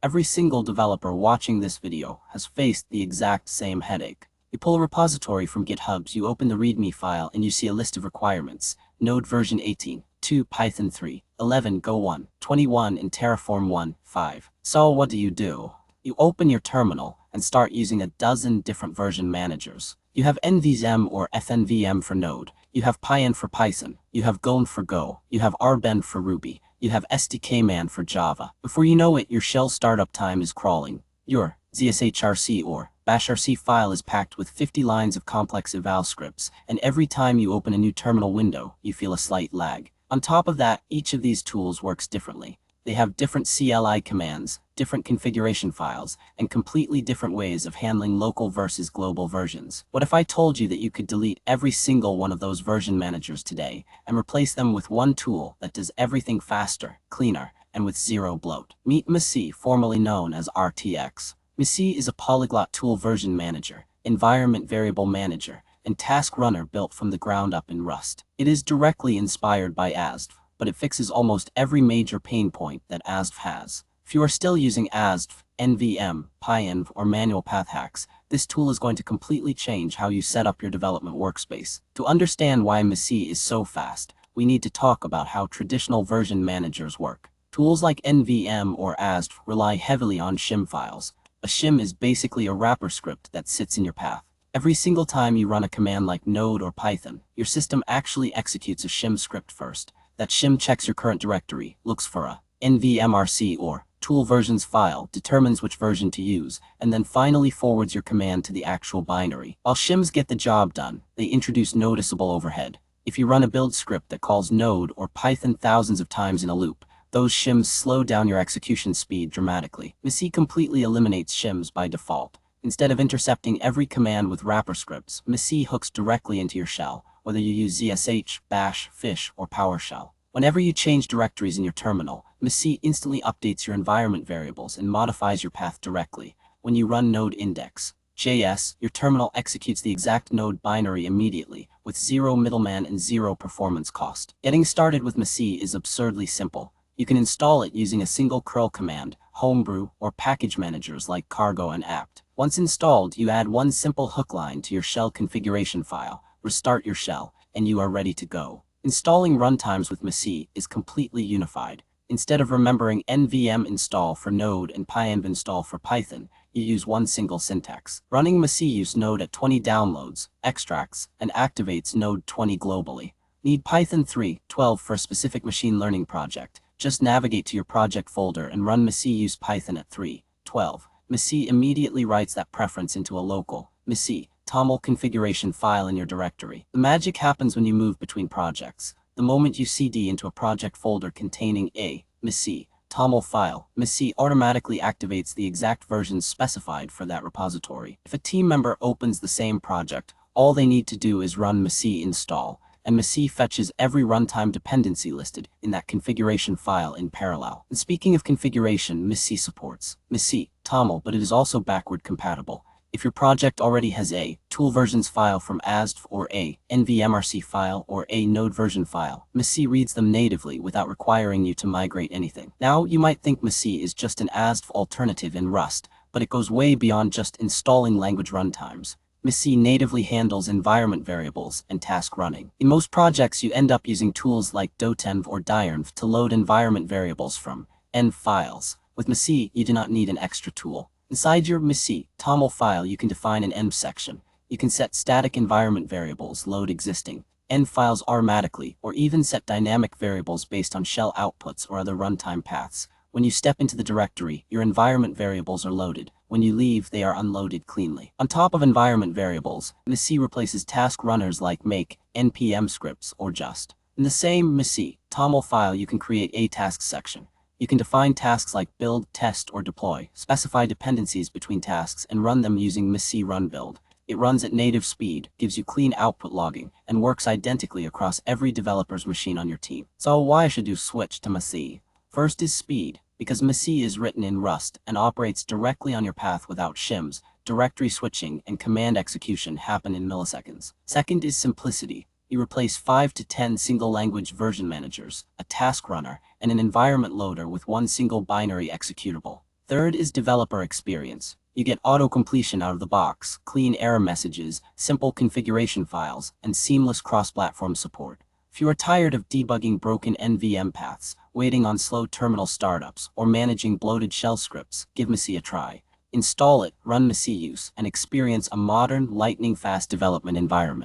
Every single developer watching this video has faced the exact same headache. You pull a repository from GitHub, you open the README file, and you see a list of requirements. Node version 18, 2 Python 3, 11 Go 1, 21 in Terraform 1, 5. So what do? You open your terminal and start using a dozen different version managers. You have NVM or FNVM for Node. You have Pyenv for Python. You have Gon for Go. You have Rbenv for Ruby. You have SDKMAN for Java. Before you know it, your shell startup time is crawling. Your ZSHRC or bashrc file is packed with 50 lines of complex eval scripts, and every time you open a new terminal window, you feel a slight lag. On top of that, each of these tools works differently. They have different CLI commands, different configuration files, and completely different ways of handling local versus global versions. What if I told you that you could delete every single one of those version managers today and replace them with one tool that does everything faster, cleaner, and with zero bloat? Meet Mise, formerly known as RTX. Mise is a polyglot tool version manager, environment variable manager, and task runner built from the ground up in Rust. It is directly inspired by asdf, but it fixes almost every major pain point that asdf has. If you are still using asdf, NVM, Pyenv, or manual path hacks, this tool is going to completely change how you set up your development workspace. To understand why Mise is so fast, we need to talk about how traditional version managers work. Tools like NVM or asdf rely heavily on shim files. A shim is basically a wrapper script that sits in your path. Every single time you run a command like Node or Python, your system actually executes a shim script first. That shim checks your current directory, looks for a NVMRC or tool versions file, determines which version to use, and then finally forwards your command to the actual binary. While shims get the job done, they introduce noticeable overhead. If you run a build script that calls Node or Python thousands of times in a loop, those shims slow down your execution speed dramatically. Mise completely eliminates shims by default. Instead of intercepting every command with wrapper scripts, Mise hooks directly into your shell, whether you use ZSH, Bash, Fish, or PowerShell. Whenever you change directories in your terminal, Mise instantly updates your environment variables and modifies your path directly. When you run node index.js, your terminal executes the exact node binary immediately, with zero middleman and zero performance cost. Getting started with Mise is absurdly simple. You can install it using a single curl command, homebrew, or package managers like Cargo and apt. Once installed, you add one simple hook line to your shell configuration file, restart your shell, and you are ready to go. Installing runtimes with Mise is completely unified. Instead of remembering NVM install for Node and Pyenv install for Python, you use one single syntax. Running Mise uses Node at 20 downloads, extracts, and activates Node 20 globally. Need Python 3.12 for a specific machine learning project? Just navigate to your project folder and run Mise use Python at 3.12. Mise immediately writes that preference into a local Mise toml configuration file in your directory. The magic happens when you move between projects. The moment you cd into a project folder containing a Mise toml file, Mise automatically activates the exact version specified for that repository. If a team member opens the same project, all they need to do is run Mise install, and Mise fetches every runtime dependency listed in that configuration file in parallel. And speaking of configuration, Mise supports Mise toml, but it is also backward compatible. If your project already has a tool versions file from asdf or a NVMRC file or a node version file, Mise reads them natively without requiring you to migrate anything. Now, you might think Mise is just an asdf alternative in Rust, but it goes way beyond just installing language runtimes. Mise natively handles environment variables and task running. In most projects, you end up using tools like direnv or direnv to load environment variables from env files. With Mise, you do not need an extra tool. Inside your Mise toml file, you can define an env section. You can set static environment variables, load existing env files automatically, or even set dynamic variables based on shell outputs or other runtime paths. When you step into the directory, your environment variables are loaded. When you leave, they are unloaded cleanly. On top of environment variables, Mise replaces task runners like make, npm scripts, or just. In the same Mise toml file, you can create a task section. You can define tasks like build, test, or deploy, specify dependencies between tasks, and run them using Mise run build. It runs at native speed, gives you clean output logging, and works identically across every developer's machine on your team. So why should you switch to Mise? First is speed, because Mise is written in Rust and operates directly on your path without shims. Directory switching and command execution happen in milliseconds. Second is simplicity. You replace 5 to 10 single-language version managers, a task runner, and an environment loader with one single binary executable. Third is developer experience. You get auto-completion out of the box, clean error messages, simple configuration files, and seamless cross-platform support. If you are tired of debugging broken NVM paths, waiting on slow terminal startups, or managing bloated shell scripts, give Mise a try. Install it, run Mise use, and experience a modern, lightning-fast development environment.